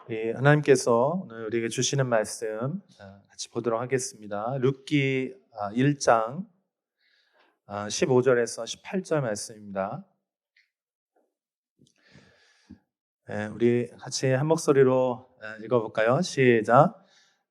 하나님께서 오늘 우리에게 주시는 말씀 같이 보도록 하겠습니다. 룻기 1장 15절에서 18절 말씀입니다. 우리 같이 한 목소리로 읽어볼까요? 시작.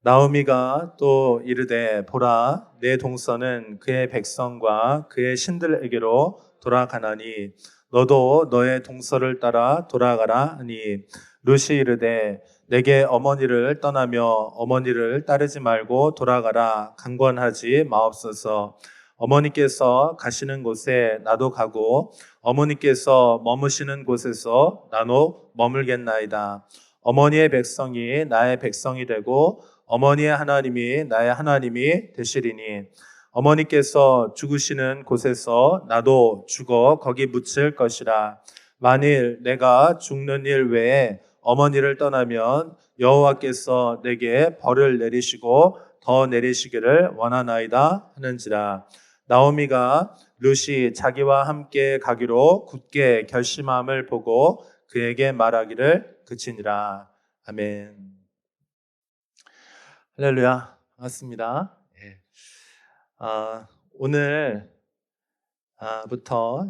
나오미가 또 이르되 보라 내 동서는 그의 백성과 그의 신들에게로 돌아가나니 너도 너의 동서를 따라 돌아가라 하니 룻이 이르되 내게 어머니를 떠나며 어머니를 따르지 말고 돌아가라 강권하지 마옵소서. 어머니께서 가시는 곳에 나도 가고 어머니께서 머무시는 곳에서 나도 머물겠나이다. 어머니의 백성이 나의 백성이 되고 어머니의 하나님이 나의 하나님이 되시리니 어머니께서 죽으시는 곳에서 나도 죽어 거기 묻힐 것이라. 만일 내가 죽는 일 외에 어머니를 떠나면 여호와께서 내게 벌을 내리시고 더 내리시기를 원하나이다 하는지라. 나오미가 룻이 자기와 함께 가기로 굳게 결심함을 보고 그에게 말하기를 그치니라. 아멘. 할렐루야. 반갑습니다. 오늘부터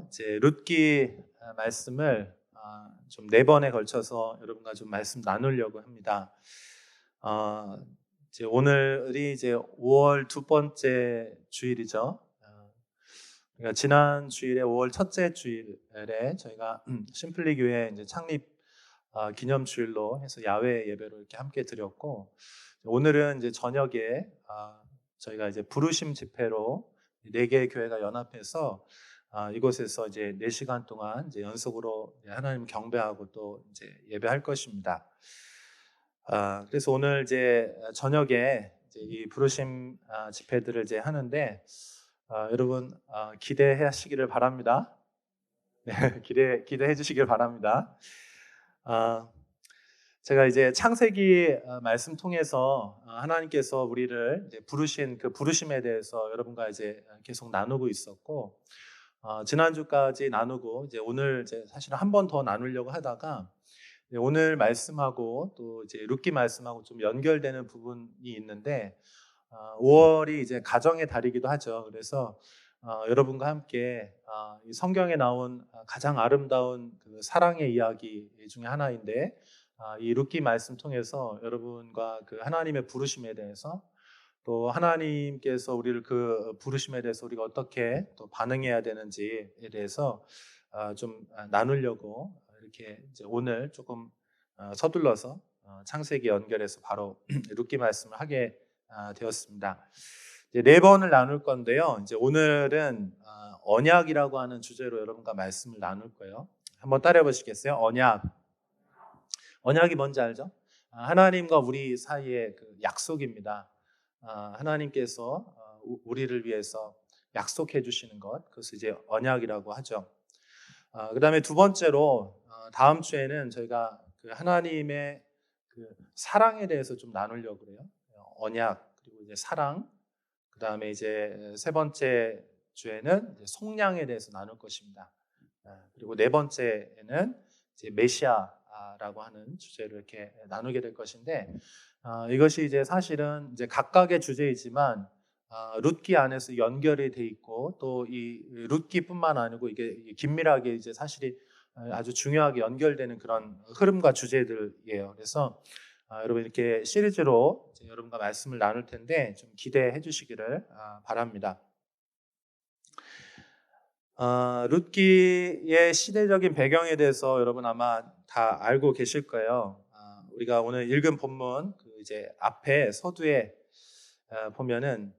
이제 룻기 말씀을 좀 4번에 걸쳐서 여러분과 좀 말씀 나누려고 합니다. 이제 오늘이 이제 5월 두 번째 주일이죠. 그러니까 지난 주일에 5월 첫째 주일에 저희가 심플리 교회 이제 창립 기념 주일로 해서 야외 예배로 이렇게 함께 드렸고, 오늘은 이제 저녁에 저희가 이제 부르심 집회로 4개의 교회가 연합해서 이곳에서 이제 4시간 동안 이제 연속으로 하나님 경배하고 또 이제 예배할 것입니다. 그래서 오늘 이제 저녁에 이제 이 부르심 집회들을 이제 하는데 여러분 기대하시기를 바랍니다. 네, 기대해 주시길 바랍니다. 제가 이제 창세기 말씀 통해서 하나님께서 우리를 이제 부르신 그 부르심에 대해서 여러분과 이제 계속 나누고 있었고, 지난주까지 나누고 이제 오늘 이제 사실 한 번 더 나누려고 하다가 오늘 말씀하고 또 이제 룻기 말씀하고 좀 연결되는 부분이 있는데 5월이 이제 가정의 달이기도 하죠. 그래서 여러분과 함께 이 성경에 나온 가장 아름다운 그 사랑의 이야기 중에 하나인데 이 룻기 말씀 통해서 여러분과 그 하나님의 부르심에 대해서 또 하나님께서 우리를 그 부르심에 대해서 우리가 어떻게 또 반응해야 되는지에 대해서 좀 나누려고 이렇게 이제 오늘 조금 서둘러서 창세기 연결해서 바로 룻기 말씀을 하게 되었습니다. 이제 4번을 나눌 건데요. 이제 오늘은 언약이라고 하는 주제로 여러분과 말씀을 나눌 거예요. 한번 따라해 보시겠어요? 언약. 언약이 뭔지 알죠? 하나님과 우리 사이의 그 약속입니다. 하나님께서 우리를 위해서 약속해 주시는 것, 그것을 이제 언약이라고 하죠. 그 다음에 두 번째로 다음 주에는 저희가 그 하나님의 그 사랑에 대해서 좀 나누려고 그래요. 언약, 그리고 이제 사랑, 그 다음에 이제 세 번째 주에는 이제 속량에 대해서 나눌 것입니다. 그리고 네 번째에는 이제 메시아라고 하는 주제를 이렇게 나누게 될 것인데, 이것이 이제 사실은 이제 각각의 주제이지만 룻기 안에서 연결이 돼 있고 또 이 룻기뿐만 아니고 이게 긴밀하게 이제 사실이 아주 중요하게 연결되는 그런 흐름과 주제들이에요. 그래서 여러분 이렇게 시리즈로 이제 여러분과 말씀을 나눌 텐데 좀 기대해 주시기를 바랍니다. 룻기의 시대적인 배경에 대해서 여러분 아마 다 알고 계실 거예요. 우리가 오늘 읽은 본문 그 이제 앞에 서두에 보면은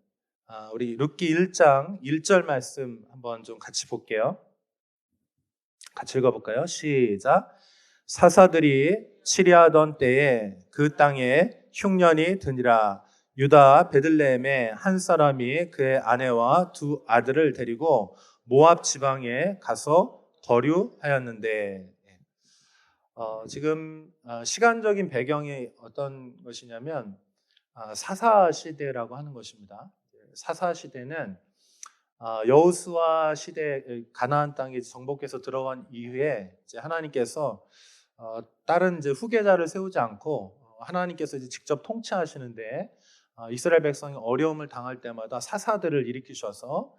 우리 룻기 1장 1절 말씀 한번 좀 같이 볼게요. 같이 읽어볼까요? 시작. 사사들이 치리하던 때에 그 땅에 흉년이 드니라. 유다 베들레헴에 한 사람이 그의 아내와 두 아들을 데리고 모압 지방에 가서 거류하였는데, 지금 시간적인 배경이 어떤 것이냐면 사사 시대라고 하는 것입니다. 사사 시대는 여호수아 시대 가나안 땅에 정복해서 들어간 이후에 이제 하나님께서 다른 이제 후계자를 세우지 않고 하나님께서 이제 직접 통치하시는데 이스라엘 백성이 어려움을 당할 때마다 사사들을 일으키셔서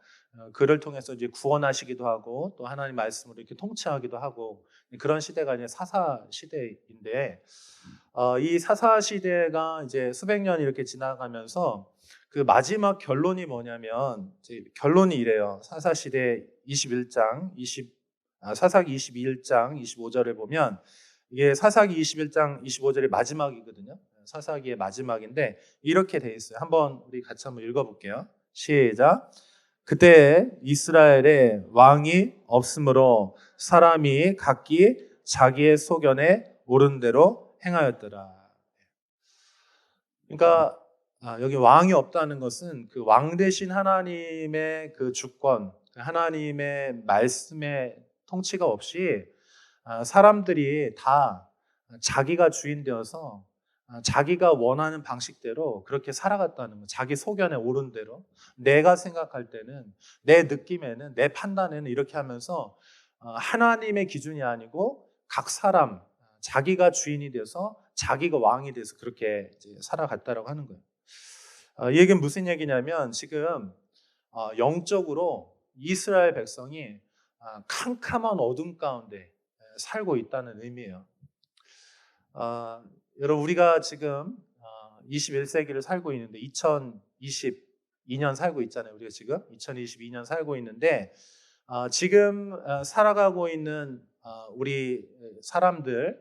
그를 통해서 이제 구원하시기도 하고 또 하나님 말씀으로 이렇게 통치하기도 하고 그런 시대가 이제 사사 시대인데 이 사사 시대가 이제 수백 년이 이렇게 지나가면서 그 마지막 결론이 뭐냐면 이제 결론이 이래요. 사사 시대 21장 사사기 21장 25절에 보면 이게 사사기 21장 25절의 마지막이거든요. 사사기의 마지막인데 이렇게 돼 있어요. 한번 우리 같이 한번 읽어볼게요. 시작. 그때 이스라엘에 왕이 없으므로 사람이 각기 자기의 소견에 옳은 대로 행하였더라. 그러니까 여기 왕이 없다는 것은 그 왕 대신 하나님의 그 주권, 하나님의 말씀의 통치가 없이 사람들이 다 자기가 주인 되어서 자기가 원하는 방식대로 그렇게 살아갔다는 거. 자기 소견에 옳은 대로 내가 생각할 때는 내 느낌에는 내 판단에는 이렇게 하면서 하나님의 기준이 아니고 각 사람 자기가 주인이 돼서 자기가 왕이 돼서 그렇게 이제 살아갔다라고 하는 거예요. 이 얘기는 무슨 얘기냐면 지금 영적으로 이스라엘 백성이 캄캄한 어둠 가운데 살고 있다는 의미예요. 여러분 우리가 지금 21세기를 살고 있는데 2022년 살고 있잖아요. 우리가 지금 2022년 살고 있는데 지금 살아가고 있는 우리 사람들의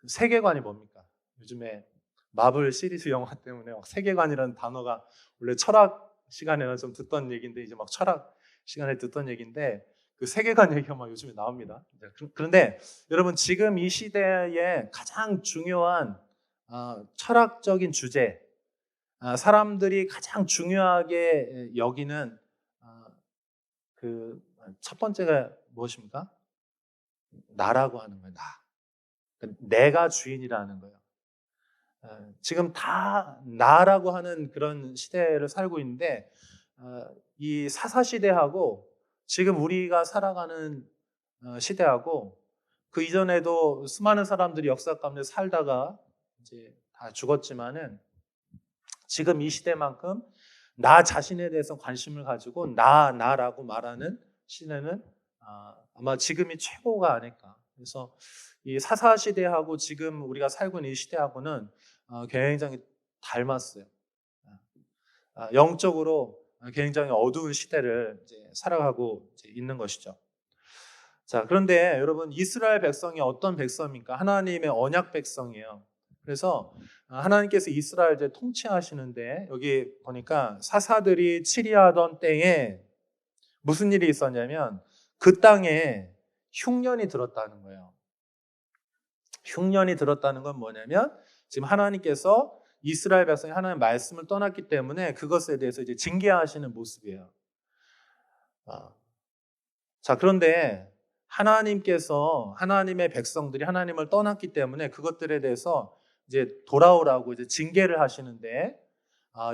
세계관이 뭡니까? 요즘에 마블 시리즈 영화 때문에 세계관이라는 단어가 원래 철학 시간에는 좀 듣던 얘기인데 이제 막 철학 시간에 듣던 얘기인데 그 세계관 얘기가 막 요즘에 나옵니다. 그런데 여러분 지금 이 시대에 가장 중요한 철학적인 주제, 사람들이 가장 중요하게 여기는 그 첫 번째가 무엇입니까? 나라고 하는 거예요. 나. 그러니까 내가 주인이라는 거예요. 지금 다 나라고 하는 그런 시대를 살고 있는데 이 사사 시대하고 지금 우리가 살아가는 시대하고 그 이전에도 수많은 사람들이 역사 가운데 살다가 이제 다 죽었지만은 지금 이 시대만큼 나 자신에 대해서 관심을 가지고 나라고 말하는 시대는 아마 지금이 최고가 아닐까. 그래서 이 사사 시대하고 지금 우리가 살고 있는 이 시대하고는 굉장히 닮았어요. 영적으로 굉장히 어두운 시대를 이제 살아가고 이제 있는 것이죠. 자, 그런데 여러분 이스라엘 백성이 어떤 백성입니까? 하나님의 언약 백성이에요. 그래서 하나님께서 이스라엘 이제 통치하시는데 여기 보니까 사사들이 치리하던 때에 무슨 일이 있었냐면 그 땅에 흉년이 들었다는 거예요. 흉년이 들었다는 건 뭐냐면 지금 하나님께서 이스라엘 백성이 하나님의 말씀을 떠났기 때문에 그것에 대해서 이제 징계하시는 모습이에요. 자, 그런데 하나님께서 하나님의 백성들이 하나님을 떠났기 때문에 그것들에 대해서 이제 돌아오라고 이제 징계를 하시는데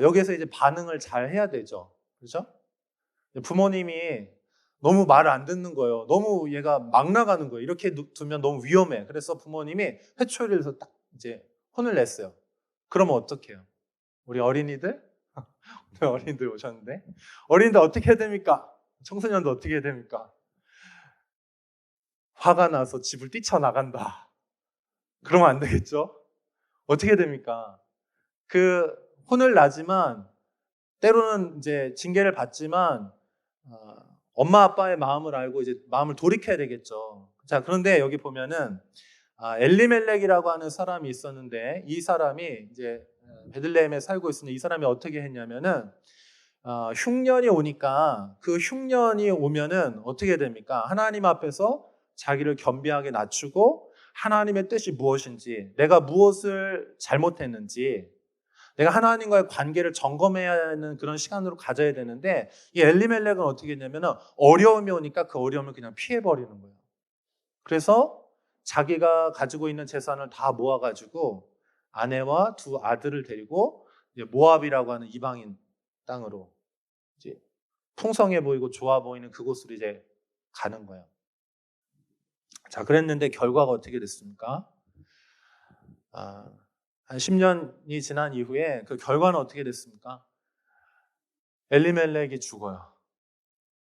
여기서 이제 반응을 잘 해야 되죠. 그렇죠? 부모님이 너무 말을 안 듣는 거예요. 너무 얘가 막 나가는 거예요. 이렇게 두면 너무 위험해. 그래서 부모님이 회초리에서 딱 이제 혼을 냈어요. 그러면 어떡해요? 우리 어린이들? 우리 어린이들 오셨는데 어린이들 어떻게 해야 됩니까? 청소년도 어떻게 해야 됩니까? 화가 나서 집을 뛰쳐나간다. 그러면 안 되겠죠? 어떻게 됩니까? 그 혼을 나지만 때로는 이제 징계를 받지만 엄마 아빠의 마음을 알고 이제 마음을 돌이켜야 되겠죠. 자, 그런데 여기 보면은 엘리멜렉이라고 하는 사람이 있었는데 이 사람이 이제 베들레헴에 살고 있었는데 이 사람이 어떻게 했냐면은 흉년이 오니까 그 흉년이 오면은 어떻게 됩니까? 하나님 앞에서 자기를 겸비하게 낮추고 하나님의 뜻이 무엇인지, 내가 무엇을 잘못했는지, 내가 하나님과의 관계를 점검해야 하는 그런 시간으로 가져야 되는데 이 엘리멜렉은 어떻게 했냐면 어려움이 오니까 그 어려움을 그냥 피해버리는 거예요. 그래서 자기가 가지고 있는 재산을 다 모아가지고 아내와 두 아들을 데리고 모압이라고 하는 이방인 땅으로 이제 풍성해 보이고 좋아 보이는 그곳으로 이제 가는 거예요. 자, 그랬는데 결과가 어떻게 됐습니까? 한 10년이 지난 이후에 그 결과는 어떻게 됐습니까? 엘리멜렉이 죽어요.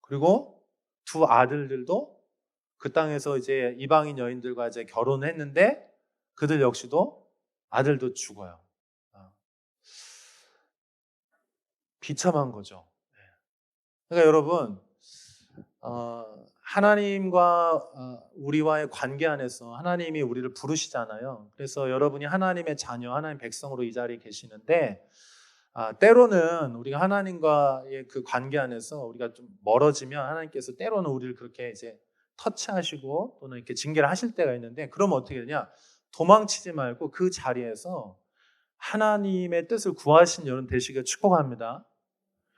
그리고 두 아들들도 그 땅에서 이제 이방인 여인들과 이제 결혼했는데 그들 역시도 아들도 죽어요. 아, 비참한 거죠. 그러니까 여러분, 하나님과 우리와의 관계 안에서 하나님이 우리를 부르시잖아요. 그래서 여러분이 하나님의 자녀, 하나님 백성으로 이 자리에 계시는데 때로는 우리가 하나님과의 그 관계 안에서 우리가 좀 멀어지면 하나님께서 때로는 우리를 그렇게 이제 터치하시고 또는 이렇게 징계를 하실 때가 있는데 그러면 어떻게 되냐? 도망치지 말고 그 자리에서 하나님의 뜻을 구하신 여러분 되시길 축복합니다.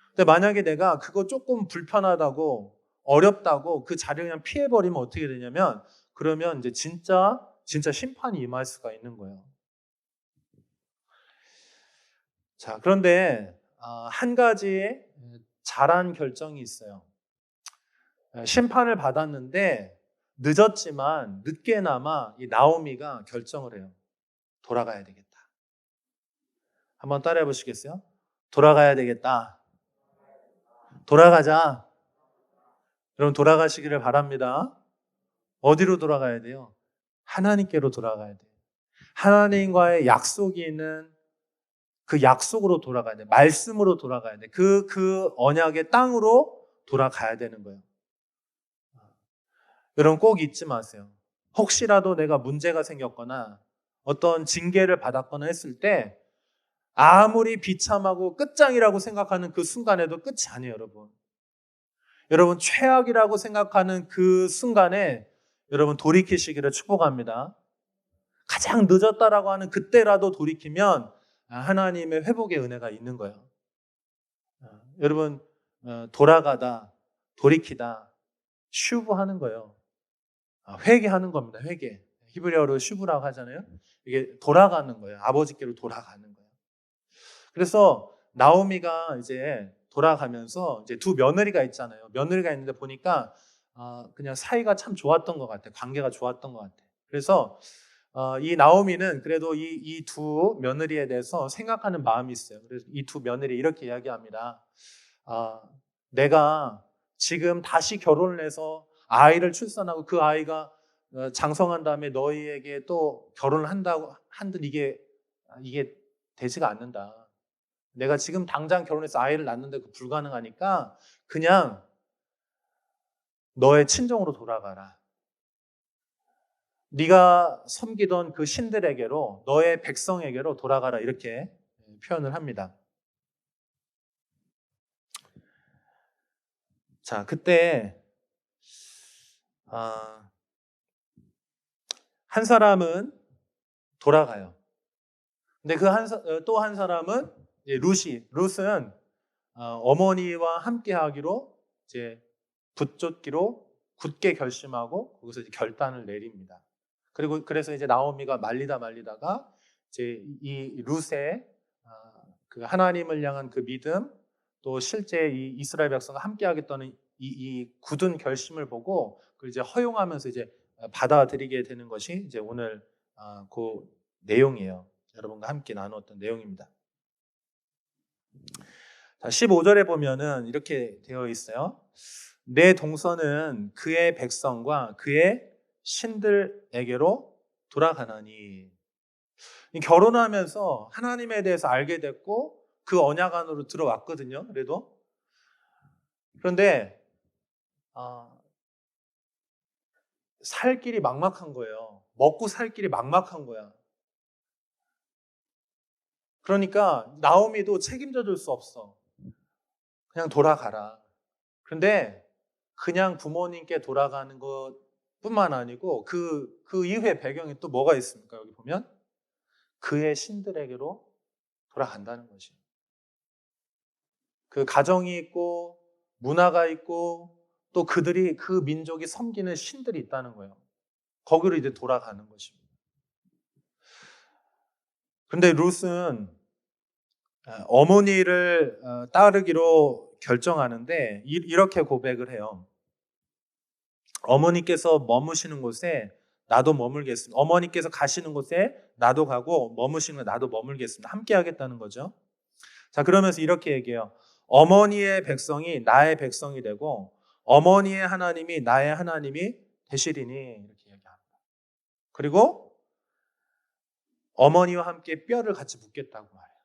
근데 만약에 내가 그거 조금 불편하다고 어렵다고 그 자리를 그냥 피해버리면 어떻게 되냐면 그러면 이제 진짜 심판이 임할 수가 있는 거예요. 자, 그런데 한 가지 잘한 결정이 있어요. 심판을 받았는데 늦었지만 늦게나마 이 나오미가 결정을 해요. 돌아가야 되겠다. 한번 따라해 보시겠어요? 돌아가야 되겠다. 돌아가자. 여러분 돌아가시기를 바랍니다. 어디로 돌아가야 돼요? 하나님께로 돌아가야 돼요. 하나님과의 약속이 있는 그 약속으로 돌아가야 돼. 말씀으로 돌아가야 돼. 그 언약의 땅으로 돌아가야 되는 거예요. 여러분 꼭 잊지 마세요. 혹시라도 내가 문제가 생겼거나 어떤 징계를 받았거나 했을 때 아무리 비참하고 끝장이라고 생각하는 그 순간에도 끝이 아니에요, 여러분. 여러분 최악이라고 생각하는 그 순간에 여러분 돌이키시기를 축복합니다. 가장 늦었다라고 하는 그때라도 돌이키면 하나님의 회복의 은혜가 있는 거예요. 여러분 돌아가다, 돌이키다, 슈브하는 거예요. 회개하는 겁니다. 회개. 히브리어로 슈브라고 하잖아요. 이게 돌아가는 거예요. 아버지께로 돌아가는 거예요. 그래서 나오미가 이제 돌아가면서 이제 두 며느리가 있잖아요. 며느리가 있는데 보니까 그냥 사이가 참 좋았던 것 같아요. 관계가 좋았던 것 같아요. 그래서 이 나오미는 그래도 이 두 며느리에 대해서 생각하는 마음이 있어요. 그래서 이 두 며느리 이렇게 이야기합니다. 내가 지금 다시 결혼을 해서 아이를 출산하고 그 아이가 장성한 다음에 너희에게 또 결혼을 한다고 한들 이게 되지가 않는다. 내가 지금 당장 결혼해서 아이를 낳는데 그 불가능하니까 그냥 너의 친정으로 돌아가라. 네가 섬기던 그 신들에게로 너의 백성에게로 돌아가라 이렇게 표현을 합니다. 자, 그때 한 사람은 돌아가요. 근데 그 또 한 사람은 룻은 어머니와 함께하기로 이제 붙잡기로 굳게 결심하고 거기서 이제 결단을 내립니다. 그리고 그래서 이제 나오미가 말리다가 이제 이 룻의 그 하나님을 향한 그 믿음 또 실제 이 이스라엘 백성과 함께하겠다는 이 굳은 결심을 보고 그걸 이제 허용하면서 이제 받아들이게 되는 것이 이제 오늘 그 내용이에요. 여러분과 함께 나누었던 내용입니다. 자, 15절에 보면은 이렇게 되어 있어요. 내 동서는 그의 백성과 그의 신들에게로 돌아가나니. 결혼하면서 하나님에 대해서 알게 됐고 그 언약 안으로 들어왔거든요. 그런데 살 길이 막막한 거예요. 먹고 살 길이 막막한 거야. 그러니까 나오미도 책임져 줄 수 없어. 그냥 돌아가라. 그런데 그냥 부모님께 돌아가는 것뿐만 아니고 그 이후의 배경에 또 뭐가 있습니까? 여기 보면 그의 신들에게로 돌아간다는 것이에요. 그 가정이 있고 문화가 있고 또 그들이 그 민족이 섬기는 신들이 있다는 거예요. 거기로 이제 돌아가는 것입니다. 그런데 룻은 어머니를 따르기로 결정하는데 이렇게 고백을 해요. 어머니께서 머무시는 곳에 나도 머물겠습니다. 어머니께서 가시는 곳에 나도 가고 머무시는 곳에 나도 머물겠습니다. 함께 하겠다는 거죠. 자, 그러면서 이렇게 얘기해요. 어머니의 백성이 나의 백성이 되고 어머니의 하나님이 나의 하나님이 되시리니 이렇게 얘기합니다. 그리고 어머니와 함께 뼈를 같이 묶겠다고 말해요.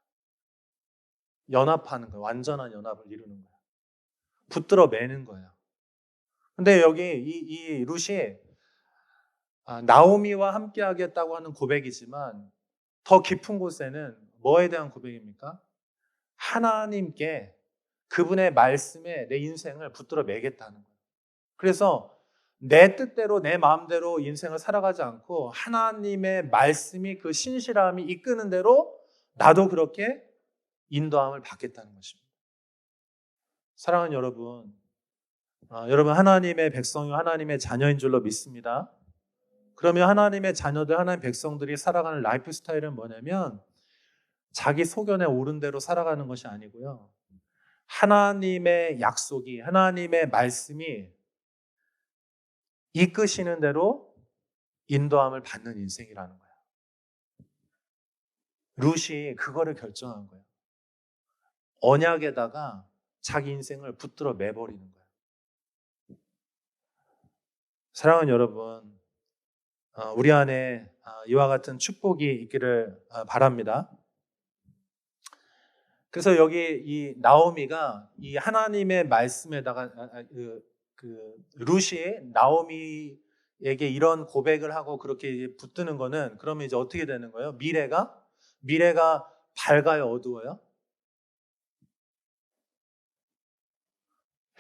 연합하는 거예요. 완전한 연합을 이루는 거예요. 붙들어 매는 거예요. 근데 여기 이 룻이 나오미와 함께 하겠다고 하는 고백이지만 더 깊은 곳에는 뭐에 대한 고백입니까? 하나님께 그분의 말씀에 내 인생을 붙들어 매겠다는 거예요. 그래서 내 뜻대로 내 마음대로 인생을 살아가지 않고 하나님의 말씀이 그 신실함이 이끄는 대로 나도 그렇게 인도함을 받겠다는 것입니다. 사랑하는 여러분, 여러분 하나님의 백성이고 하나님의 자녀인 줄로 믿습니다. 그러면 하나님의 자녀들, 하나님의 백성들이 살아가는 라이프 스타일은 뭐냐면 자기 소견에 오른 대로 살아가는 것이 아니고요. 하나님의 약속이, 하나님의 말씀이 이끄시는 대로 인도함을 받는 인생이라는 거예요. 룻이 그거를 결정한 거예요. 언약에다가 자기 인생을 붙들어 매버리는 거예요. 사랑하는 여러분, 우리 안에 이와 같은 축복이 있기를 바랍니다. 그래서 여기 이 나오미가 이 하나님의 말씀에다가 룻이 나오미에게 이런 고백을 하고 그렇게 붙드는 거는 그러면 이제 어떻게 되는 거예요? 미래가 밝아요, 어두워요?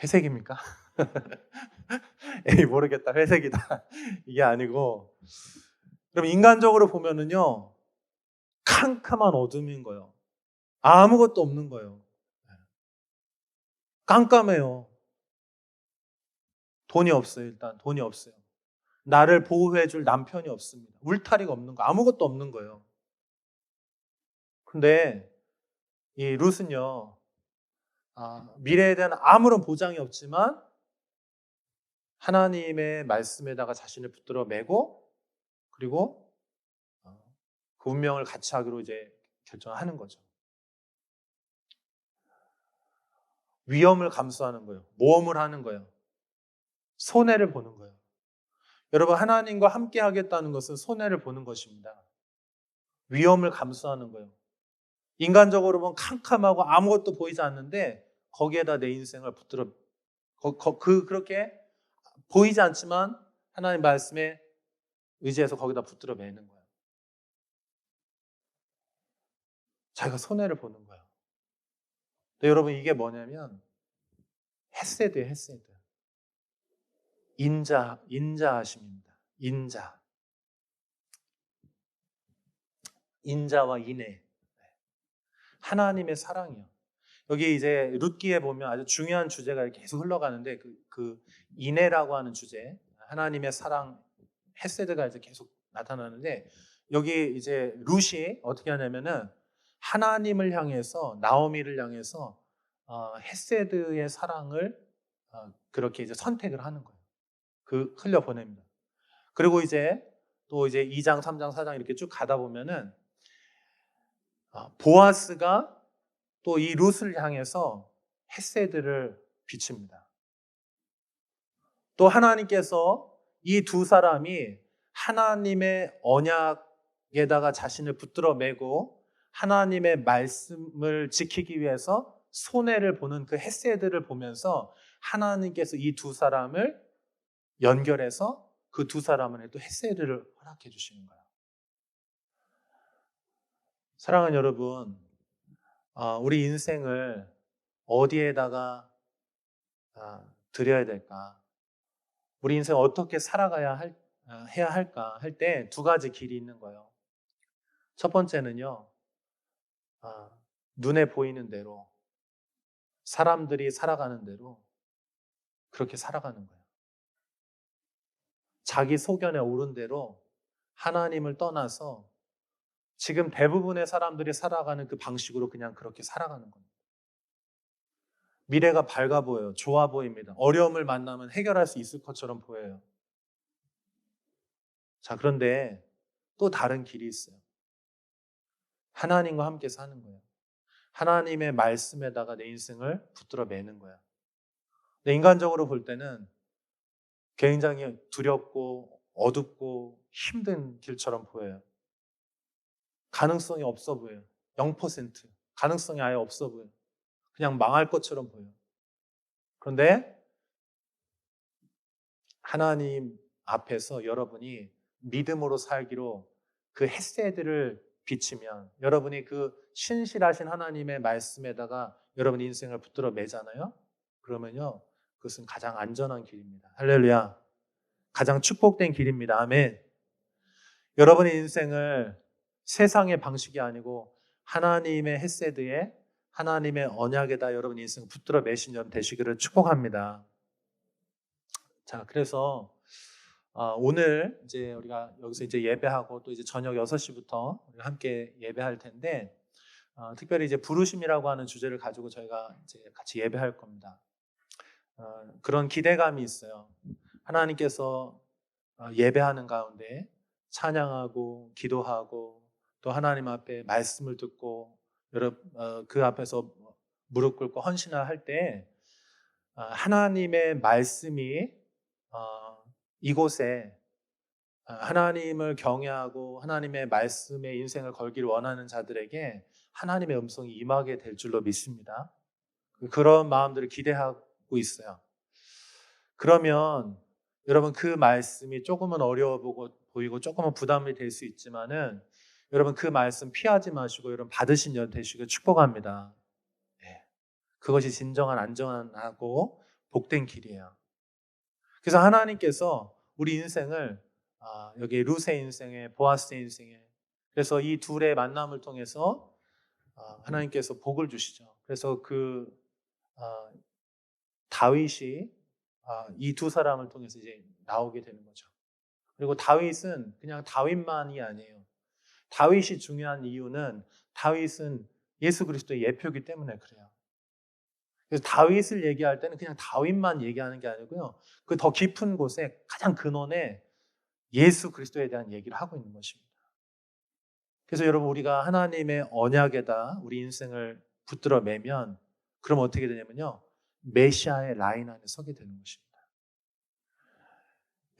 회색입니까? 에이 모르겠다, 회색이다 이게 아니고, 그럼 인간적으로 보면은요 캄캄한 어둠인 거예요. 아무것도 없는 거예요. 깜깜해요. 돈이 없어요. 일단 돈이 없어요. 나를 보호해줄 남편이 없습니다. 울타리가 없는 거, 아무것도 없는 거예요. 근데 이 룻은요, 미래에 대한 아무런 보장이 없지만 하나님의 말씀에다가 자신을 붙들어 매고 그리고 그 운명을 같이 하기로 이제 결정하는 거죠. 위험을 감수하는 거예요. 모험을 하는 거예요. 손해를 보는 거예요. 여러분, 하나님과 함께 하겠다는 것은 손해를 보는 것입니다. 위험을 감수하는 거예요. 인간적으로 보면 캄캄하고 아무것도 보이지 않는데 거기에다 내 인생을 붙들어 그렇게 보이지 않지만 하나님 말씀에 의지해서 거기다 붙들어 매는 거예요. 자기가 손해를 보는 거예요. 근데 여러분 이게 뭐냐면 헤세드예요, 헤세드. 인자하심입니다. 인자와 인애. 하나님의 사랑이요. 여기 이제 룻기에 보면 아주 중요한 주제가 계속 흘러가는데 그 인애라고 하는 주제, 하나님의 사랑, 헤세드가 이제 계속 나타나는데 여기 이제 룻이 어떻게 하냐면은 하나님을 향해서 나오미를 향해서 헤세드의 사랑을 그렇게 이제 선택을 하는 거예요. 그 흘려 보냅니다. 그리고 이제 또 이제 2장, 3장, 4장 이렇게 쭉 가다 보면은 보아스가 또 이 룻을 향해서 헤세드를 비춥니다. 또 하나님께서 이 두 사람이 하나님의 언약에다가 자신을 붙들어 매고 하나님의 말씀을 지키기 위해서 손해를 보는 그 헤세드를 보면서 하나님께서 이 두 사람을 연결해서 그 두 사람은 또 헤세드를 허락해 주시는 거예요. 사랑하는 여러분, 우리 인생을 어디에다가 드려야 될까? 우리 인생 어떻게 해야 할까 할 때 두 가지 길이 있는 거예요. 첫 번째는요, 눈에 보이는 대로, 사람들이 살아가는 대로 그렇게 살아가는 거예요. 자기 소견에 오른 대로 하나님을 떠나서 지금 대부분의 사람들이 살아가는 그 방식으로 그냥 그렇게 살아가는 겁니다. 미래가 밝아 보여요. 좋아 보입니다. 어려움을 만나면 해결할 수 있을 것처럼 보여요. 자, 그런데 또 다른 길이 있어요. 하나님과 함께 사는 거예요. 하나님의 말씀에다가 내 인생을 붙들어 매는 거야. 근데 인간적으로 볼 때는 굉장히 두렵고 어둡고 힘든 길처럼 보여요. 가능성이 없어 보여요. 0%. 가능성이 아예 없어 보여요. 그냥 망할 것처럼 보여요. 그런데 하나님 앞에서 여러분이 믿음으로 살기로 그 헤세드를 비치면 여러분이 그 신실하신 하나님의 말씀에다가 여러분 인생을 붙들어 매잖아요. 그러면요, 그것은 가장 안전한 길입니다. 할렐루야. 가장 축복된 길입니다. 아멘. 여러분의 인생을 세상의 방식이 아니고 하나님의 헤세드에 하나님의 언약에다 여러분 인생 붙들어 매신 점 되시기를 축복합니다. 자, 그래서 오늘 이제 우리가 여기서 이제 예배하고 또 이제 저녁 6시부터 우리가 함께 예배할 텐데 특별히 이제 부르심이라고 하는 주제를 가지고 저희가 이제 같이 예배할 겁니다. 그런 기대감이 있어요. 하나님께서 예배하는 가운데 찬양하고 기도하고 또 하나님 앞에 말씀을 듣고 그 앞에서 무릎 꿇고 헌신을 할 때 하나님의 말씀이 이곳에 하나님을 경외하고 하나님의 말씀에 인생을 걸기를 원하는 자들에게 하나님의 음성이 임하게 될 줄로 믿습니다. 그런 마음들을 기대하고 있어요. 그러면 여러분 그 말씀이 조금은 어려워 보이고 조금은 부담이 될 수 있지만은 여러분 그 말씀 피하지 마시고 여러분 받으신 연 되시길 축복합니다. 네. 그것이 진정한 안전하고 복된 길이에요. 그래서 하나님께서 우리 인생을 여기 룻의 인생에 보아스의 인생에 그래서 이 둘의 만남을 통해서 하나님께서 복을 주시죠. 그래서 그 다윗이 이 두 사람을 통해서 이제 나오게 되는 거죠. 그리고 다윗은 그냥 다윗만이 아니에요. 다윗이 중요한 이유는 다윗은 예수 그리스도의 예표이기 때문에 그래요. 그래서 다윗을 얘기할 때는 그냥 다윗만 얘기하는 게 아니고요. 그 더 깊은 곳에 가장 근원에 예수 그리스도에 대한 얘기를 하고 있는 것입니다. 그래서 여러분 우리가 하나님의 언약에다 우리 인생을 붙들어 매면 그럼 어떻게 되냐면요. 메시아의 라인 안에 서게 되는 것입니다.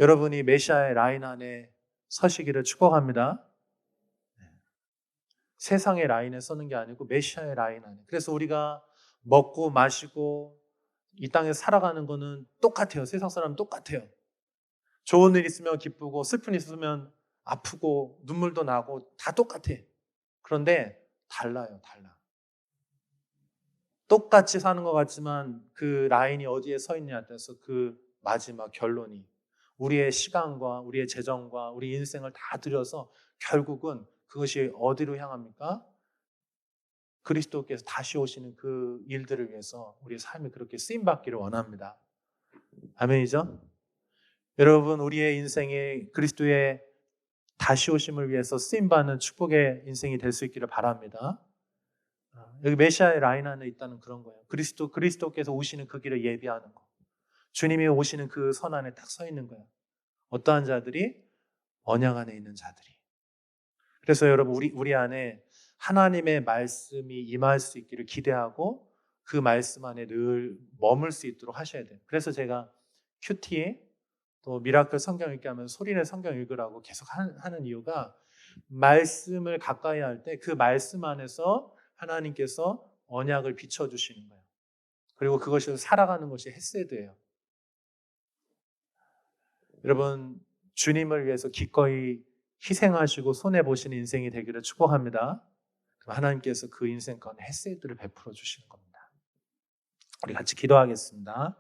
여러분이 메시아의 라인 안에 서시기를 축복합니다. 세상의 라인에 서는 게 아니고 메시아의 라인 안에. 그래서 우리가 먹고 마시고 이 땅에 살아가는 거는 똑같아요. 세상 사람은 똑같아요. 좋은 일 있으면 기쁘고 슬픈 일 있으면 아프고 눈물도 나고 다 똑같아. 그런데 달라요. 달라. 똑같이 사는 것 같지만 그 라인이 어디에 서 있냐에 따라서 그 마지막 결론이 우리의 시간과 우리의 재정과 우리 인생을 다 들여서 결국은 그것이 어디로 향합니까? 그리스도께서 다시 오시는 그 일들을 위해서 우리의 삶이 그렇게 쓰임받기를 원합니다. 아멘이죠? 여러분 우리의 인생이 그리스도의 다시 오심을 위해서 쓰임받는 축복의 인생이 될 수 있기를 바랍니다. 여기 메시아의 라인 안에 있다는 그런 거예요. 그리스도께서 오시는 그 길을 예비하는 거. 주님이 오시는 그 선 안에 딱 서 있는 거예요. 어떠한 자들이? 언약 안에 있는 자들이. 그래서 여러분 우리 안에 하나님의 말씀이 임할 수 있기를 기대하고 그 말씀 안에 늘 머물 수 있도록 하셔야 돼요. 그래서 제가 큐티 또 미라클 성경 읽기 하면 소리내 성경 읽으라고 계속 하는 이유가 말씀을 가까이 할 때 그 말씀 안에서 하나님께서 언약을 비춰주시는 거예요. 그리고 그것을 살아가는 것이 헤세드예요. 여러분 주님을 위해서 기꺼이 희생하시고 손해보시는 인생이 되기를 축복합니다. 그럼 하나님께서 그 인생 가운데 헤세드를 베풀어 주시는 겁니다. 우리 같이 기도하겠습니다.